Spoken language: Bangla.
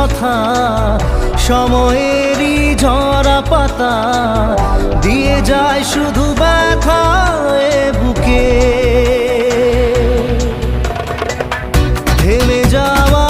কথা, সময়েরই ঝরা পাতা দিয়ে যায় শুধু ব্যথা এ বুকে। থেমে যাওয়া